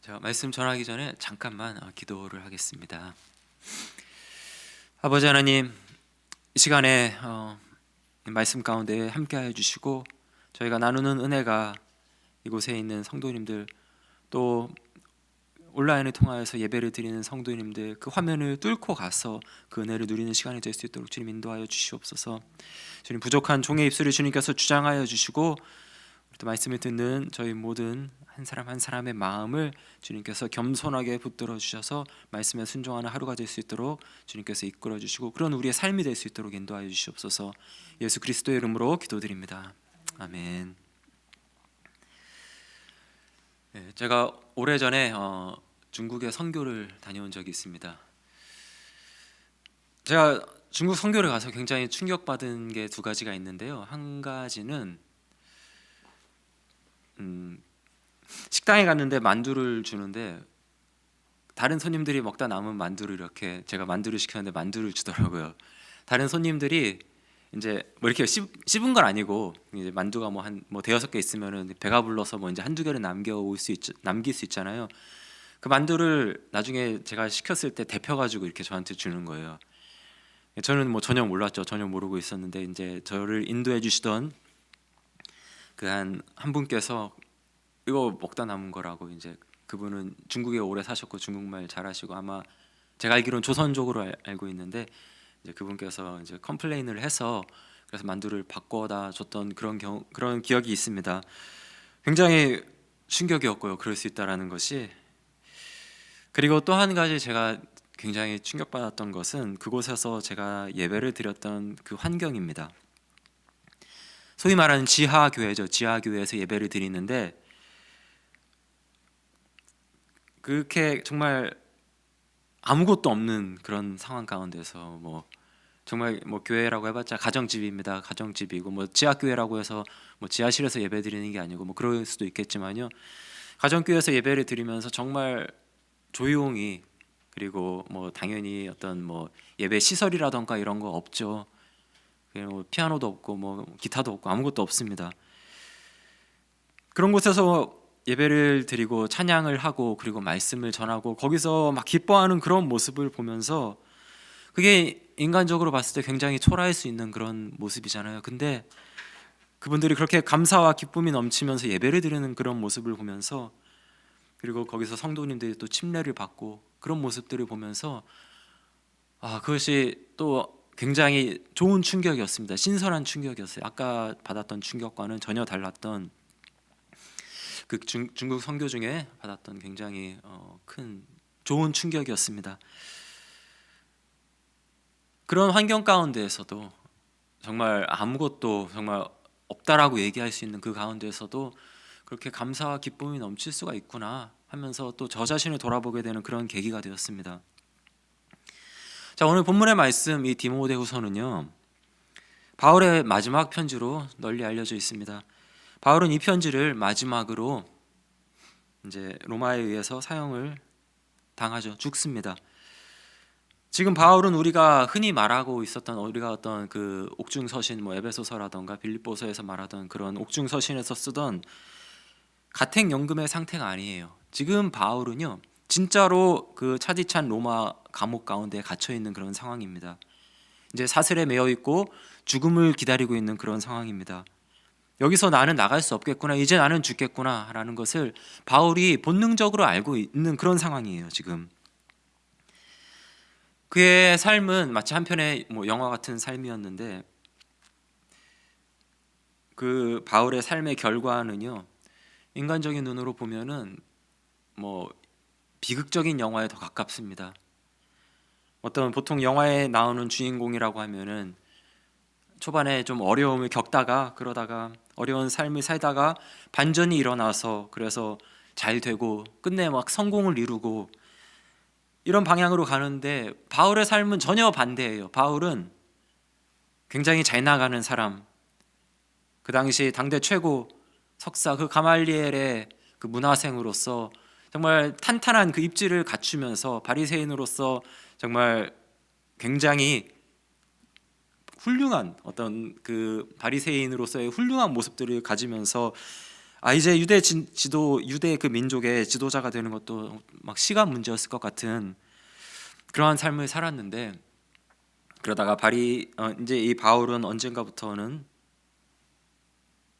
제가 말씀 전하기 전에 잠깐만 기도를 하겠습니다. 아버지 하나님, 이 시간에 말씀 가운데 함께하여 주시고 저희가 나누는 은혜가 이곳에 있는 성도님들, 또 온라인을 통하여서 예배를 드리는 성도님들, 그 화면을 뚫고 가서 그 은혜를 누리는 시간이 될 수 있도록 주님 인도하여 주시옵소서. 주님, 부족한 종의 입술을 주님께서 주장하여 주시고 또 말씀을 듣는 저희 모든 한 사람 한 사람의 마음을 주님께서 겸손하게 붙들어 주셔서 말씀에 순종하는 하루가 될 수 있도록 주님께서 이끌어 주시고 그런 우리의 삶이 될 수 있도록 인도하여 주시옵소서. 예수 그리스도의 이름으로 기도드립니다. 아멘. 제가 오래전에 중국에 선교를 다녀온 적이 있습니다. 제가 중국 선교를 가서 굉장히 충격받은 게 두 가지가 있는데요. 한 가지는 식당에 갔는데 만두를 주는데 다른 손님들이 먹다 남은 만두를 이렇게, 제가 만두를 시켰는데 만두를 주더라고요. 다른 손님들이 이제 뭐 이렇게 씹은 건 아니고, 이제 만두가 뭐 대여섯 개 있으면은 배가 불러서 뭐 이제 한두 개를 남길 수 있잖아요. 그 만두를 나중에 제가 시켰을 때 데펴가지고 이렇게 저한테 주는 거예요. 저는 뭐 전혀 몰랐죠. 전혀 모르고 있었는데 이제 저를 인도해 주시던 그 한 분께서 이거 먹다 남은 거라고, 이제 그분은 중국에 오래 사셨고 중국말 잘하시고 아마 제가 알기로는 조선족으로 알고 있는데, 이제 그분께서 이제 컴플레인을 해서 그래서 만두를 바꿔다 줬던 그런 기억이 있습니다. 굉장히 충격이었고요. 그럴 수 있다라는 것이. 그리고 또 한 가지 제가 굉장히 충격받았던 것은 그곳에서 제가 예배를 드렸던 그 환경입니다. 소위 말하는 지하교회죠. 지하교회에서 예배를 드리는데 그렇게 정말 아무것도 없는 그런 상황 가운데서 정말 교회라고 해봤자 가정집입니다. 가정집이고 지하교회라고 해서 지하실에서 예배 드리는 게 아니고 그럴 수도 있겠지만요. 가정교회에서 예배를 드리면서 정말 조용히, 그리고 당연히 어떤 예배 시설이라던가 이런 거 없죠. 그리고 피아노도 없고 기타도 없고 아무것도 없습니다. 그런 곳에서 예배를 드리고 찬양을 하고 그리고 말씀을 전하고 거기서 막 기뻐하는 그런 모습을 보면서, 그게 인간적으로 봤을 때 굉장히 초라할 수 있는 그런 모습이잖아요. 근데 그분들이 그렇게 감사와 기쁨이 넘치면서 예배를 드리는 그런 모습을 보면서, 그리고 거기서 성도님들이 또 침례를 받고 그런 모습들을 보면서 그것이 또 굉장히 좋은 충격이었습니다. 신선한 충격이었어요. 아까 받았던 충격과는 전혀 달랐던, 그 중국 선교 중에 받았던 굉장히 큰 좋은 충격이었습니다. 그런 환경 가운데에서도 정말 아무것도 정말 없다라고 얘기할 수 있는 그 가운데에서도 그렇게 감사와 기쁨이 넘칠 수가 있구나 하면서 또 저 자신을 돌아보게 되는 그런 계기가 되었습니다. 자, 오늘 본문의 말씀, 이 디모데후서는요, 바울의 마지막 편지로 널리 알려져 있습니다. 바울은 이 편지를 마지막으로 이제 로마에 의해서 사형을 당하죠. 죽습니다. 지금 바울은 우리가 흔히 말하고 있었던, 우리가 어떤 그 옥중서신 에베소서라던가 빌립보서에서 말하던 그런 옥중서신에서 쓰던 가택연금의 상태가 아니에요. 지금 바울은요, 진짜로 그 차디찬 로마 감옥 가운데 갇혀 있는 그런 상황입니다. 이제 사슬에 매여 있고 죽음을 기다리고 있는 그런 상황입니다. 여기서 나는 나갈 수 없겠구나, 이제 나는 죽겠구나 라는 것을 바울이 본능적으로 알고 있는 그런 상황이에요. 지금 그의 삶은 마치 한편의 영화 같은 삶이었는데, 그 바울의 삶의 결과는요, 인간적인 눈으로 보면은 비극적인 영화에 더 가깝습니다. 어떤 보통 영화에 나오는 주인공이라고 하면은 초반에 좀 어려움을 겪다가, 그러다가 어려운 삶을 살다가 반전이 일어나서 그래서 잘 되고 끝내 막 성공을 이루고 이런 방향으로 가는데, 바울의 삶은 전혀 반대예요. 바울은 굉장히 잘 나가는 사람, 그 당시 당대 최고 석사 그 가말리엘의 그 문화생으로서 정말 탄탄한 그 입지를 갖추면서 바리새인으로서 정말 굉장히 훌륭한 어떤 그 바리새인으로서의 훌륭한 모습들을 가지면서 이제 유대 그 민족의 지도자가 되는 것도 막 시간 문제였을 것 같은 그러한 삶을 살았는데, 그러다가 이제 이 바울은 언젠가부터는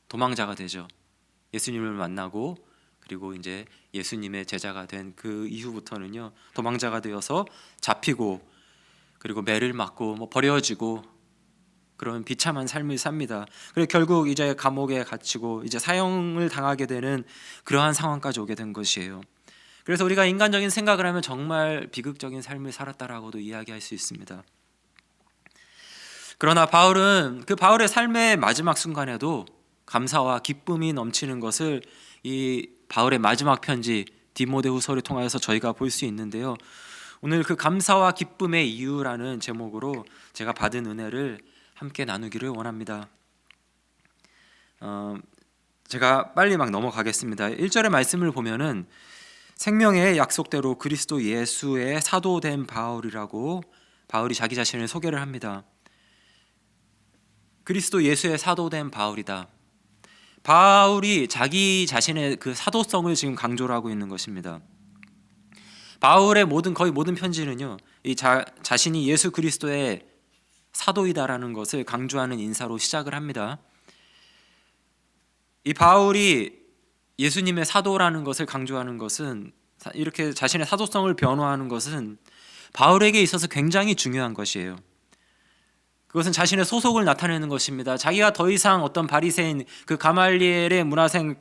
도망자가 되죠. 예수님을 만나고 그리고 이제 예수님의 제자가 된 그 이후부터는요, 도망자가 되어서 잡히고 그리고 매를 맞고 뭐 버려지고 그런 비참한 삶을 삽니다. 그리고 결국 이제 감옥에 갇히고 이제 사형을 당하게 되는 그러한 상황까지 오게 된 것이에요. 그래서 우리가 인간적인 생각을 하면 정말 비극적인 삶을 살았다라고도 이야기할 수 있습니다. 그러나 바울은 그 바울의 삶의 마지막 순간에도 감사와 기쁨이 넘치는 것을 이 바울의 마지막 편지 디모데후서를 통하여서 저희가 볼 수 있는데요. 오늘 그 감사와 기쁨의 이유라는 제목으로 제가 받은 은혜를 함께 나누기를 원합니다. 제가 빨리 막 넘어가겠습니다. 1절의 말씀을 보면은 생명의 약속대로 그리스도 예수의 사도된 바울이라고 바울이 자기 자신을 소개를 합니다. 그리스도 예수의 사도된 바울이다. 바울이 자기 자신의 그 사도성을 지금 강조를 하고 있는 것입니다. 바울의 거의 모든 편지는요, 자신이 예수 그리스도의 사도이다라는 것을 강조하는 인사로 시작을 합니다. 이 바울이 예수님의 사도라는 것을 강조하는 것은, 이렇게 자신의 사도성을 변호하는 것은 바울에게 있어서 굉장히 중요한 것이에요. 그것은 자신의 소속을 나타내는 것입니다. 자기가 더 이상 어떤 바리새인 그 가말리엘의 문화생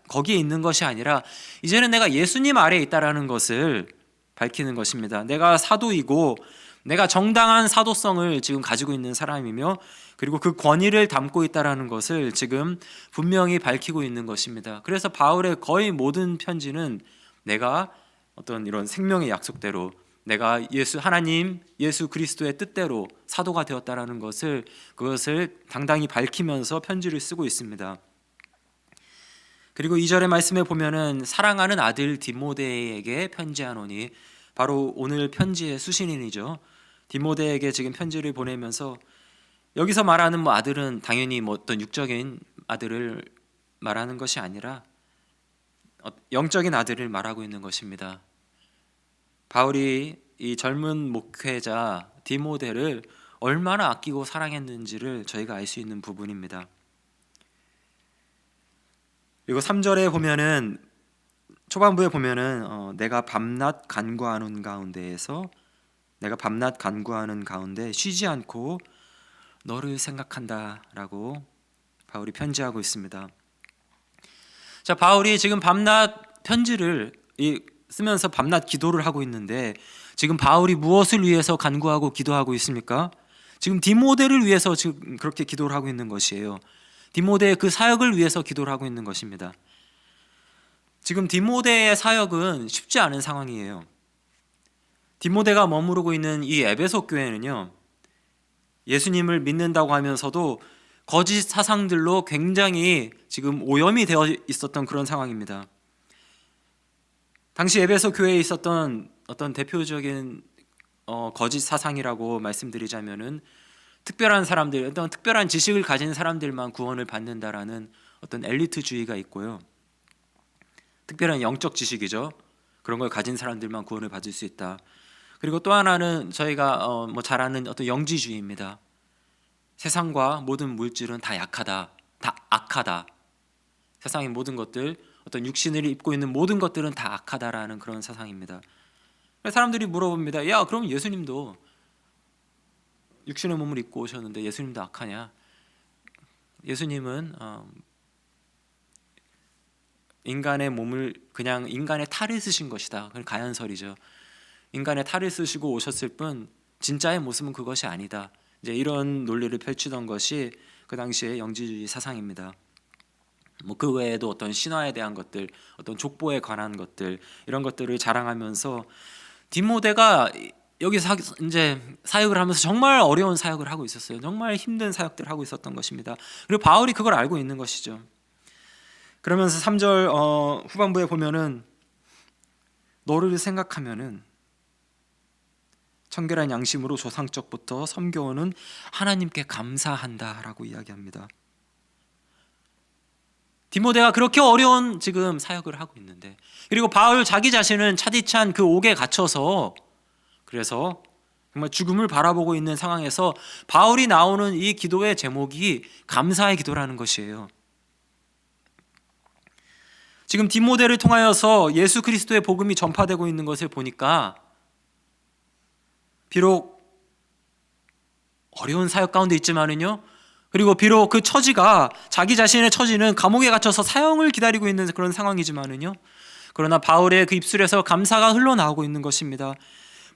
거기에 있는 것이 아니라 이제는 내가 예수님 아래에 있다라는 것을 밝히는 것입니다. 내가 사도이고 내가 정당한 사도성을 지금 가지고 있는 사람이며 그리고 그 권위를 담고 있다라는 것을 지금 분명히 밝히고 있는 것입니다. 그래서 바울의 거의 모든 편지는 내가 어떤 이런 생명의 약속대로 내가 하나님 예수 그리스도의 뜻대로 사도가 되었다라는 그것을 당당히 밝히면서 편지를 쓰고 있습니다. 그리고 2절의 말씀에 보면은 사랑하는 아들 디모데에게 편지하노니, 바로 오늘 편지의 수신인이죠. 디모데에게 지금 편지를 보내면서 여기서 말하는 아들은 당연히 어떤 육적인 아들을 말하는 것이 아니라 영적인 아들을 말하고 있는 것입니다. 바울이 이 젊은 목회자 디모데를 얼마나 아끼고 사랑했는지를 저희가 알 수 있는 부분입니다. 그리고 3절에 보면은 초반부에 보면은 내가 밤낮 간구하는 가운데 쉬지 않고 너를 생각한다라고 바울이 편지하고 있습니다. 자, 바울이 지금 밤낮 편지를 쓰면서 밤낮 기도를 하고 있는데, 지금 바울이 무엇을 위해서 간구하고 기도하고 있습니까? 지금 디모데를 위해서 지금 그렇게 기도를 하고 있는 것이에요. 디모데의 그 사역을 위해서 기도를 하고 있는 것입니다. 지금 디모데의 사역은 쉽지 않은 상황이에요. 디모데가 머무르고 있는 이 에베소 교회는요, 예수님을 믿는다고 하면서도 거짓 사상들로 굉장히 지금 오염이 되어 있었던 그런 상황입니다. 당시 에베소 교회에 있었던 어떤 대표적인 거짓 사상이라고 말씀드리자면은 특별한 사람들, 어떤 특별한 지식을 가진 사람들만 구원을 받는다라는 어떤 엘리트주의가 있고요. 특별한 영적 지식이죠. 그런 걸 가진 사람들만 구원을 받을 수 있다. 그리고 또 하나는 저희가 잘 아는 어떤 영지주의입니다. 세상과 모든 물질은 다 약하다, 다 악하다. 세상의 모든 것들, 어떤 육신을 입고 있는 모든 것들은 다 악하다라는 그런 사상입니다. 사람들이 물어봅니다. 야, 그럼 예수님도 육신의 몸을 입고 오셨는데 예수님도 악하냐? 예수님은 인간의 몸을 그냥 인간의 탈을 쓰신 것이다. 그건 가연설이죠. 인간의 탈을 쓰시고 오셨을 뿐 진짜의 모습은 그것이 아니다. 이제 이런 논리를 펼치던 것이 그 당시의 영지주의 사상입니다. 그 외에도 어떤 신화에 대한 것들, 어떤 족보에 관한 것들, 이런 것들을 자랑하면서 디모데가 여기서 이제 사역을 하면서 정말 어려운 사역을 하고 있었어요. 정말 힘든 사역들을 하고 있었던 것입니다. 그리고 바울이 그걸 알고 있는 것이죠. 그러면서 3절 후반부에 보면은 너를 생각하면은 청결한 양심으로 조상적부터 섬겨오는 하나님께 감사한다라고 이야기합니다. 디모데가 그렇게 어려운 지금 사역을 하고 있는데, 그리고 바울 자기 자신은 차디찬 그 옥에 갇혀서 그래서 정말 죽음을 바라보고 있는 상황에서 바울이 나오는 이 기도의 제목이 감사의 기도라는 것이에요. 지금 디모데를 통하여서 예수 그리스도의 복음이 전파되고 있는 것을 보니까 비록 어려운 사역 가운데 있지만은요, 그리고 비록 그 처지가, 자기 자신의 처지는 감옥에 갇혀서 사형을 기다리고 있는 그런 상황이지만은요, 그러나 바울의 그 입술에서 감사가 흘러나오고 있는 것입니다.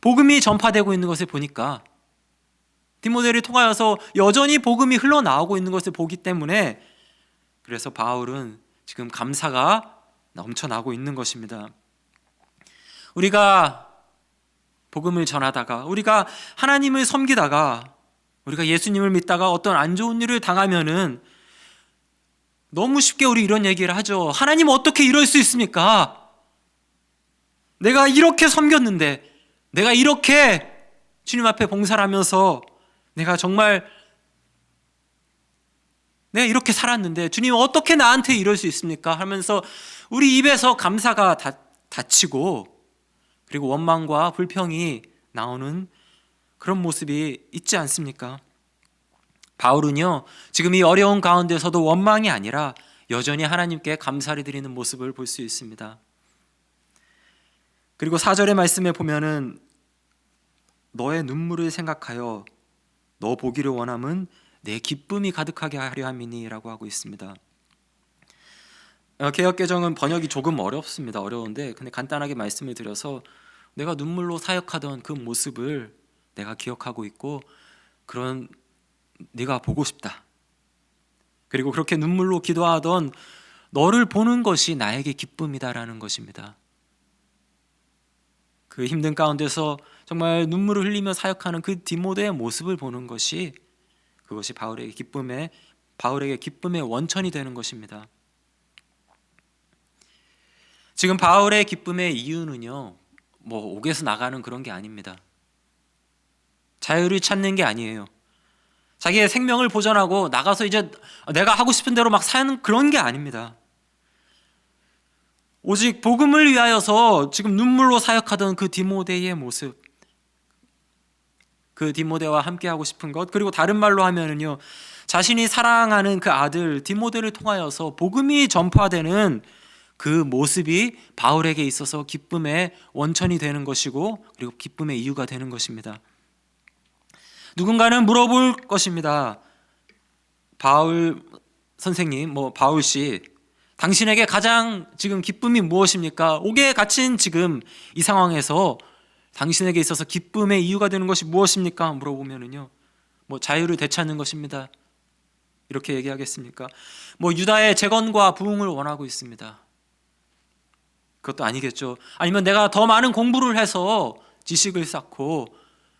복음이 전파되고 있는 것을 보니까, 디모데를 통하여서 여전히 복음이 흘러나오고 있는 것을 보기 때문에, 그래서 바울은 지금 감사가 넘쳐나고 있는 것입니다. 우리가 복음을 전하다가, 우리가 하나님을 섬기다가, 우리가 예수님을 믿다가 어떤 안 좋은 일을 당하면은 너무 쉽게 우리 이런 얘기를 하죠. 하나님 어떻게 이럴 수 있습니까? 내가 이렇게 섬겼는데, 내가 이렇게 주님 앞에 봉사를 하면서 내가 이렇게 살았는데 주님 어떻게 나한테 이럴 수 있습니까? 하면서 우리 입에서 감사가 닫히고, 그리고 원망과 불평이 나오는 그런 모습이 있지 않습니까? 바울은요, 지금 이 어려운 가운데서도 원망이 아니라 여전히 하나님께 감사를 드리는 모습을 볼 수 있습니다. 그리고 4절의 말씀에 보면은 너의 눈물을 생각하여 너 보기를 원함은 내 기쁨이 가득하게 하려 함이니 라고 하고 있습니다. 개역개정은 번역이 조금 어려운데 근데 간단하게 말씀을 드려서, 내가 눈물로 사역하던 그 모습을 내가 기억하고 있고, 그런 네가 보고 싶다. 그리고 그렇게 눈물로 기도하던 너를 보는 것이 나에게 기쁨이다라는 것입니다. 그 힘든 가운데서 정말 눈물을 흘리며 사역하는 그 디모데의 모습을 보는 것이, 그것이 바울에게 기쁨의 원천이 되는 것입니다. 지금 바울의 기쁨의 이유는요, 옥에서 나가는 그런 게 아닙니다. 자유를 찾는 게 아니에요. 자기의 생명을 보전하고 나가서 이제 내가 하고 싶은 대로 막 사는 그런 게 아닙니다. 오직 복음을 위하여서 지금 눈물로 사역하던 그 디모데의 모습, 그 디모데와 함께 하고 싶은 것, 그리고 다른 말로 하면은요, 자신이 사랑하는 그 아들 디모데를 통하여서 복음이 전파되는 그 모습이 바울에게 있어서 기쁨의 원천이 되는 것이고, 그리고 기쁨의 이유가 되는 것입니다. 누군가는 물어볼 것입니다. 바울 선생님, 바울 씨, 당신에게 가장 지금 기쁨이 무엇입니까? 옥에 갇힌 지금 이 상황에서 당신에게 있어서 기쁨의 이유가 되는 것이 무엇입니까? 물어보면은요, 자유를 되찾는 것입니다. 이렇게 얘기하겠습니까? 유다의 재건과 부흥을 원하고 있습니다. 그것도 아니겠죠. 아니면 내가 더 많은 공부를 해서 지식을 쌓고,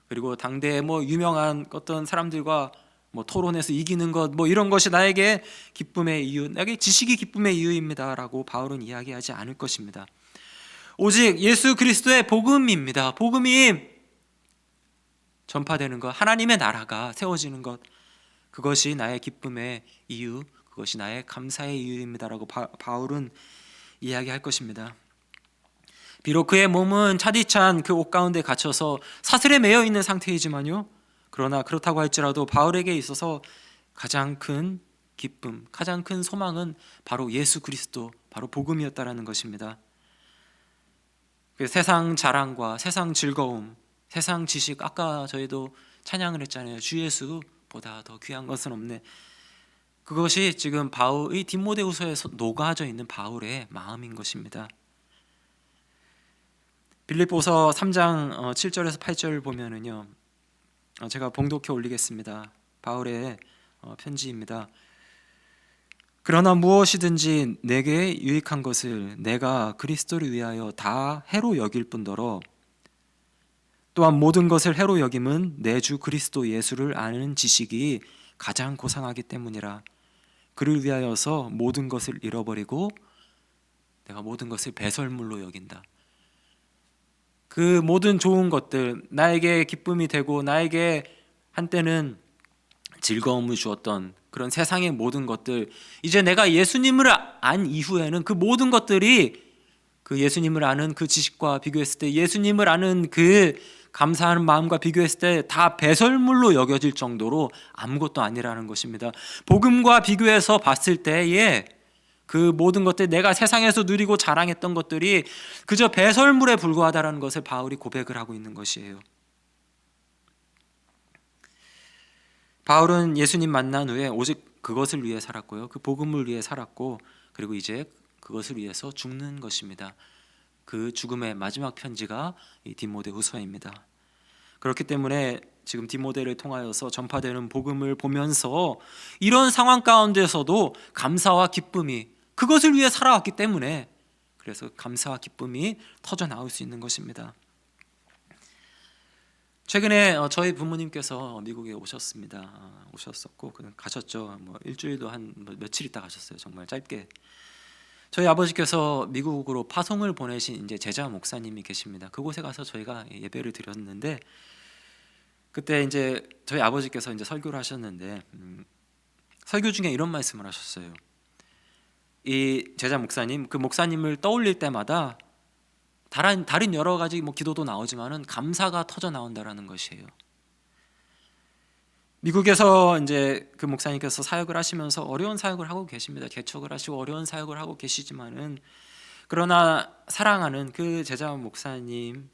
그리고 당대의 유명한 어떤 사람들과 토론해서 이기는 것, 이런 것이 나에게 기쁨의 이유, 나에게 지식이 기쁨의 이유입니다라고 바울은 이야기하지 않을 것입니다. 오직 예수 그리스도의 복음입니다. 복음이 전파되는 것, 하나님의 나라가 세워지는 것, 그것이 나의 기쁨의 이유, 그것이 나의 감사의 이유입니다라고 바울은 이야기할 것입니다. 비록 그의 몸은 차디찬 그 옥 가운데 갇혀서 사슬에 매여 있는 상태이지만요, 그러나 그렇다고 할지라도 바울에게 있어서 가장 큰 기쁨, 가장 큰 소망은 바로 예수 그리스도, 바로 복음이었다라는 것입니다. 그 세상 자랑과 세상 즐거움, 세상 지식, 아까 저희도 찬양을 했잖아요. 주 예수보다 더 귀한 것은 없네. 그것이 지금 바울의 디모데후서에서 녹아져 있는 바울의 마음인 것입니다. 빌립보서 3장 7절에서 8절 보면은요, 제가 봉독해 올리겠습니다. 바울의 편지입니다. 그러나 무엇이든지 내게 유익한 것을 내가 그리스도를 위하여 다 해로 여길 뿐더러, 또한 모든 것을 해로 여김은 내 주 그리스도 예수를 아는 지식이 가장 고상하기 때문이라. 그를 위하여서 모든 것을 잃어버리고 내가 모든 것을 배설물로 여긴다. 그 모든 좋은 것들, 나에게 기쁨이 되고 나에게 한때는 즐거움을 주었던 그런 세상의 모든 것들, 이제 내가 예수님을 안 이후에는 그 모든 것들이 그 예수님을 아는 그 지식과 비교했을 때, 예수님을 아는 그 감사하는 마음과 비교했을 때 다 배설물로 여겨질 정도로 아무것도 아니라는 것입니다. 복음과 비교해서 봤을 때에 그 모든 것들, 내가 세상에서 누리고 자랑했던 것들이 그저 배설물에 불과하다는 것을 바울이 고백을 하고 있는 것이에요. 바울은 예수님 만난 후에 오직 그것을 위해 살았고요, 그 복음을 위해 살았고, 그리고 이제 그것을 위해서 죽는 것입니다. 그 죽음의 마지막 편지가 이 디모데후서입니다. 그렇기 때문에 지금 디모데를 통하여서 전파되는 복음을 보면서 이런 상황 가운데서도 감사와 기쁨이, 그것을 위해 살아왔기 때문에, 그래서 감사와 기쁨이 터져 나올 수 있는 것입니다. 최근에 저희 부모님께서 미국에 오셨습니다. 오셨었고 그냥 가셨죠. 뭐 일주일도 한 며칠 있다 가셨어요. 정말 짧게. 저희 아버지께서 미국으로 파송을 보내신 이제 제자 목사님이 계십니다. 그곳에 가서 저희가 예배를 드렸는데, 그때 이제 저희 아버지께서 이제 설교를 하셨는데 설교 중에 이런 말씀을 하셨어요. 이 제자 목사님, 그 목사님을 떠올릴 때마다 다른 여러 가지 뭐 기도도 나오지만은 감사가 터져 나온다라는 것이에요. 미국에서 이제 그 목사님께서 사역을 하시면서 어려운 사역을 하고 계십니다. 개척을 하시고 어려운 사역을 하고 계시지만은, 그러나 사랑하는 그 제자 목사님께서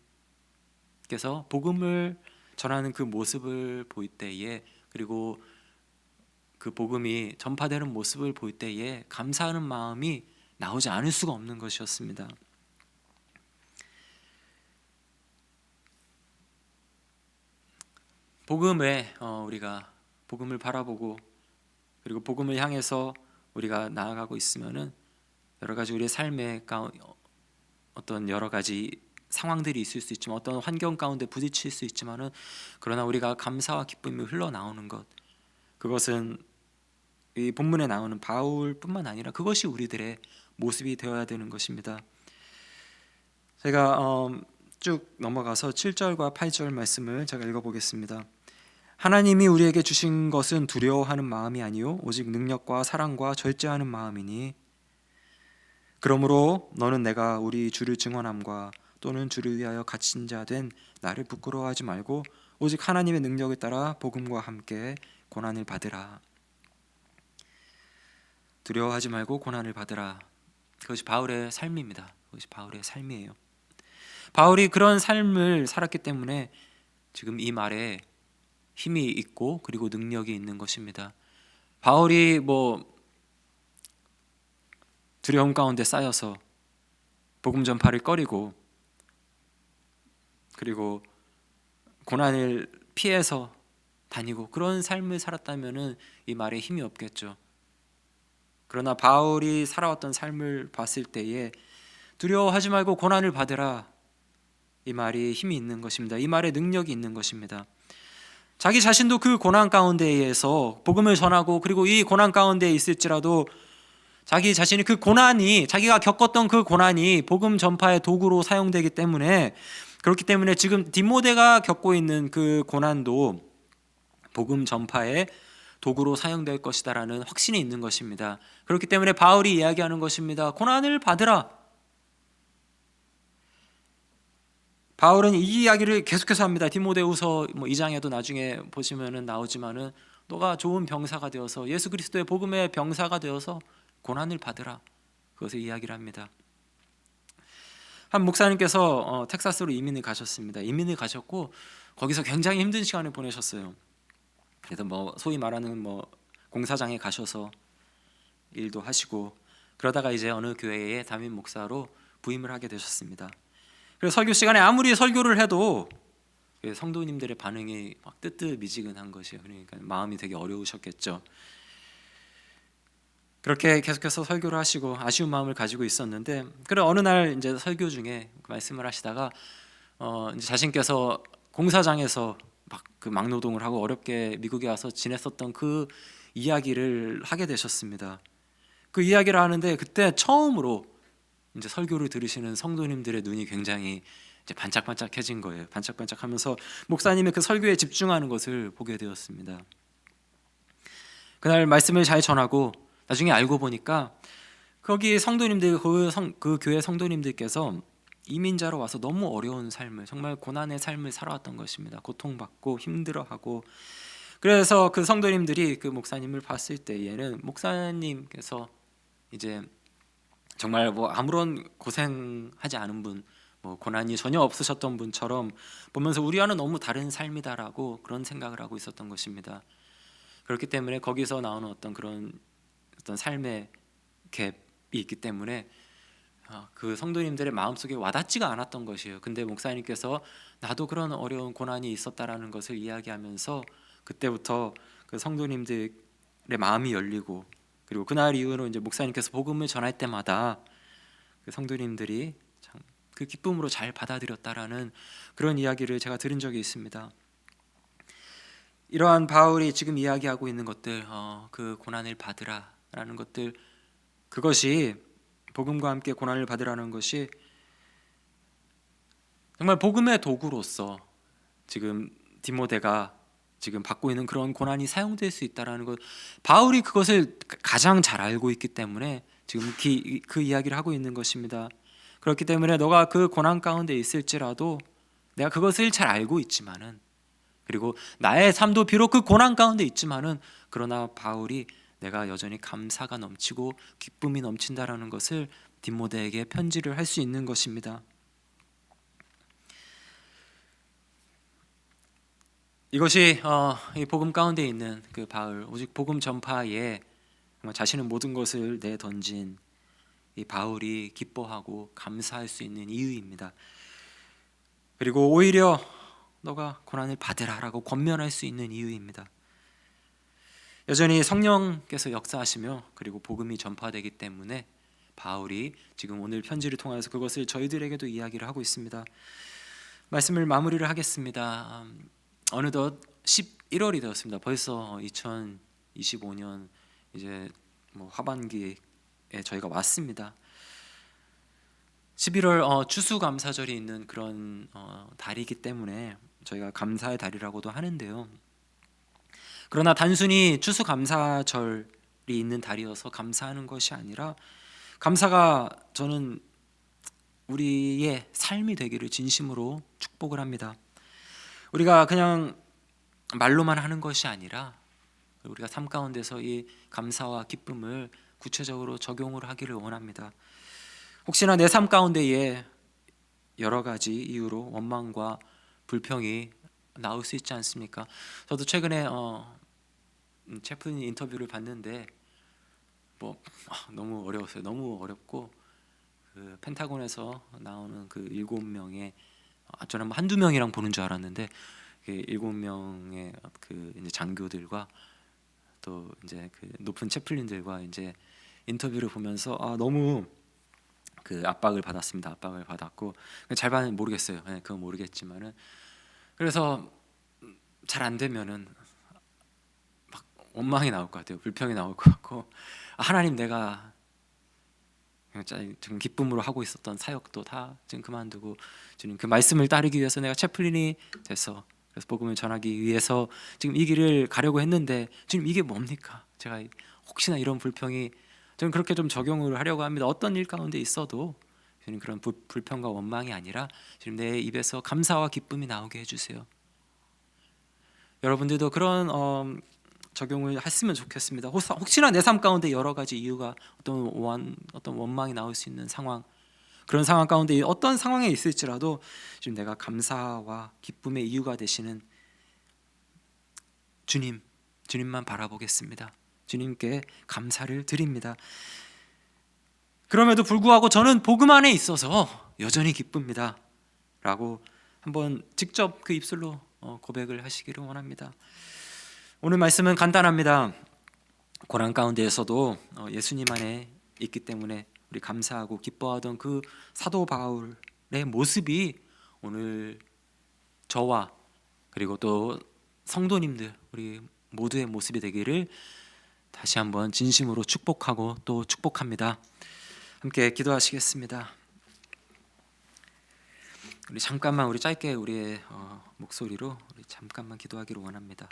복음을 전하는 그 모습을 볼 때에, 그리고 그 복음이 전파되는 모습을 볼 때에 감사하는 마음이 나오지 않을 수가 없는 것이었습니다. 복음에 우리가 복음을 바라보고 그리고 복음을 향해서 우리가 나아가고 있으면은 여러 가지 우리의 삶의 어떤 여러 가지 상황들이 있을 수 있지만, 어떤 환경 가운데 부딪힐 수 있지만은, 그러나 우리가 감사와 기쁨이 흘러나오는 것, 그것은 이 본문에 나오는 바울뿐만 아니라 그것이 우리들의 모습이 되어야 되는 것입니다. 제가 쭉 넘어가서 7절과 8절 말씀을 제가 읽어보겠습니다. 하나님이 우리에게 주신 것은 두려워하는 마음이 아니요 오직 능력과 사랑과 절제하는 마음이니, 그러므로 너는 내가 우리 주를 증언함과 또는 주를 위하여 갇힌 자 된 나를 부끄러워하지 말고 오직 하나님의 능력을 따라 복음과 함께 고난을 받으라. 두려워하지 말고 고난을 받으라. 그것이 바울의 삶입니다. 그것이 바울의 삶이에요. 바울이 그런 삶을 살았기 때문에 지금 이 말에 힘이 있고 그리고 능력이 있는 것입니다. 바울이 두려움 가운데 쌓여서 복음 전파를 꺼리고 그리고 고난을 피해서 다니고 그런 삶을 살았다면은 이 말에 힘이 없겠죠. 그러나 바울이 살아왔던 삶을 봤을 때에 두려워하지 말고 고난을 받으라, 이 말이 힘이 있는 것입니다. 이 말에 능력이 있는 것입니다. 자기 자신도 그 고난 가운데에서 복음을 전하고, 그리고 이 고난 가운데 있을지라도 자기 자신이 그 고난이, 자기가 겪었던 그 고난이 복음 전파의 도구로 사용되기 때문에, 그렇기 때문에 지금 디모데가 겪고 있는 그 고난도 복음 전파의 도구로 사용될 것이다라는 확신이 있는 것입니다. 그렇기 때문에 바울이 이야기하는 것입니다. 고난을 받으라. 바울은 이 이야기를 계속해서 합니다. 디모데후서 2장에도 나중에 보시면은 나오지만은 너가 좋은 병사가 되어서 예수 그리스도의 복음의 병사가 되어서 고난을 받으라. 그것을 이야기를 합니다. 한 목사님께서 텍사스로 이민을 가셨습니다. 이민을 가셨고 거기서 굉장히 힘든 시간을 보내셨어요. 그래서 소위 말하는 공사장에 가셔서 일도 하시고, 그러다가 이제 어느 교회의 담임 목사로 부임을 하게 되셨습니다. 그래서 설교 시간에 아무리 설교를 해도 성도님들의 반응이 막 뜨뜻미지근한 것이에요. 그러니까 마음이 되게 어려우셨겠죠. 그렇게 계속해서 설교를 하시고 아쉬운 마음을 가지고 있었는데, 그래 어느 날 이제 설교 중에 말씀을 하시다가 이제 자신께서 공사장에서 그 막노동을 하고 어렵게 미국에 와서 지냈었던 그 이야기를 하게 되셨습니다. 그 이야기를 하는데 그때 처음으로 이제 설교를 들으시는 성도님들의 눈이 굉장히 이제 반짝반짝해진 거예요. 반짝반짝하면서 목사님의 그 설교에 집중하는 것을 보게 되었습니다. 그날 말씀을 잘 전하고 나중에 알고 보니까 거기 성도님들 그 교회 성도님들께서 이민자로 와서 너무 어려운 삶을, 정말 고난의 삶을 살아왔던 것입니다. 고통받고 힘들어하고. 그래서 그 성도님들이 그 목사님을 봤을 때에는 목사님께서 이제 정말 뭐 아무런 고생하지 않은 분, 뭐 고난이 전혀 없으셨던 분처럼 보면서 우리와는 너무 다른 삶이다라고 그런 생각을 하고 있었던 것입니다. 그렇기 때문에 거기서 나오는 어떤 그런 어떤 삶의 갭이 있기 때문에 그 성도님들의 마음속에 와닿지가 않았던 것이에요. 근데 목사님께서 나도 그런 어려운 고난이 있었다라는 것을 이야기하면서 그때부터 그 성도님들의 마음이 열리고, 그리고 그날 이후로 이제 목사님께서 복음을 전할 때마다 그 성도님들이 참 그 기쁨으로 잘 받아들였다라는 그런 이야기를 제가 들은 적이 있습니다. 이러한 바울이 지금 이야기하고 있는 것들, 그 고난을 받으라라는 것들, 그것이 복음과 함께 고난을 받으라는 것이 정말 복음의 도구로서 지금 디모데가 지금 받고 있는 그런 고난이 사용될 수 있다라는 것, 바울이 그것을 가장 잘 알고 있기 때문에 지금 그 이야기를 하고 있는 것입니다. 그렇기 때문에 너가 그 고난 가운데 있을지라도 내가 그것을 잘 알고 있지만은, 그리고 나의 삶도 비록 그 고난 가운데 있지만은, 그러나 바울이 내가 여전히 감사가 넘치고 기쁨이 넘친다라는 것을 디모데에게 편지를 할 수 있는 것입니다. 이것이 이 복음 가운데 있는 그 바울, 오직 복음 전파에 정말 자신의 모든 것을 내던진 이 바울이 기뻐하고 감사할 수 있는 이유입니다. 그리고 오히려 너가 고난을 받으라라고 권면할 수 있는 이유입니다. 여전히 성령께서 역사하시며 그리고 복음이 전파되기 때문에 바울이 지금 오늘 편지를 통해서 그것을 저희들에게도 이야기를 하고 있습니다. 말씀을 마무리를 하겠습니다. 어느덧 11월이 되었습니다. 벌써 2025년 이제 뭐 하반기에 저희가 왔습니다. 11월 추수감사절이 있는 그런 달이기 때문에 저희가 감사의 달이라고도 하는데요. 그러나 단순히 추수감사절이 있는 달이어서 감사하는 것이 아니라, 감사가 저는 우리의 삶이 되기를 진심으로 축복을 합니다. 우리가 그냥 말로만 하는 것이 아니라 우리가 삶 가운데서 이 감사와 기쁨을 구체적으로 적용을 하기를 원합니다. 혹시나 내 삶 가운데에 여러 가지 이유로 원망과 불평이 나올 수 있지 않습니까? 저도 최근에 채플린 인터뷰를 봤는데 너무 어려웠어요. 너무 어렵고 그 펜타곤에서 나오는 그 7명의, 저는 한두 명이랑 보는 줄 알았는데 그 7명의 그 이제 장교들과 또 이제 그 높은 채플린들과 이제 인터뷰를 보면서 너무 그 압박을 받았습니다. 압박을 받았고 잘 받는 모르겠어요. 그건 모르겠지만은, 그래서 잘 안 되면은 막 원망이 나올 것 같아요. 불평이 나올 것 같고, 하나님 내가 지금 기쁨으로 하고 있었던 사역도 다 지금 그만두고 주님 그 말씀을 따르기 위해서 내가 채플린이 돼서 그래서 복음을 전하기 위해서 지금 이 길을 가려고 했는데 지금 이게 뭡니까? 제가 혹시나 이런 불평이, 저는 그렇게 좀 적용을 하려고 합니다. 어떤 일 가운데 있어도 주님 그런 불평과 원망이 아니라 지금 내 입에서 감사와 기쁨이 나오게 해주세요. 여러분들도 그런 적용을 했으면 좋겠습니다. 혹시나 내 삶 가운데 여러 가지 이유가 어떤 원망이 나올 수 있는 상황, 그런 상황 가운데 어떤 상황에 있을지라도 지금 내가 감사와 기쁨의 이유가 되시는 주님만 바라보겠습니다. 주님께 감사를 드립니다. 그럼에도 불구하고 저는 복음 안에 있어서 여전히 기쁩니다 라고 한번 직접 그 입술로 고백을 하시기를 원합니다. 오늘 말씀은 간단합니다. 고난 가운데에서도 예수님 안에 있기 때문에 우리 감사하고 기뻐하던 그 사도 바울의 모습이 오늘 저와 그리고 또 성도님들 우리 모두의 모습이 되기를 다시 한번 진심으로 축복하고 또 축복합니다. 함께 기도하시겠습니다. 우리 짧게 우리의 목소리로 우리 잠깐만 기도하기를 원합니다.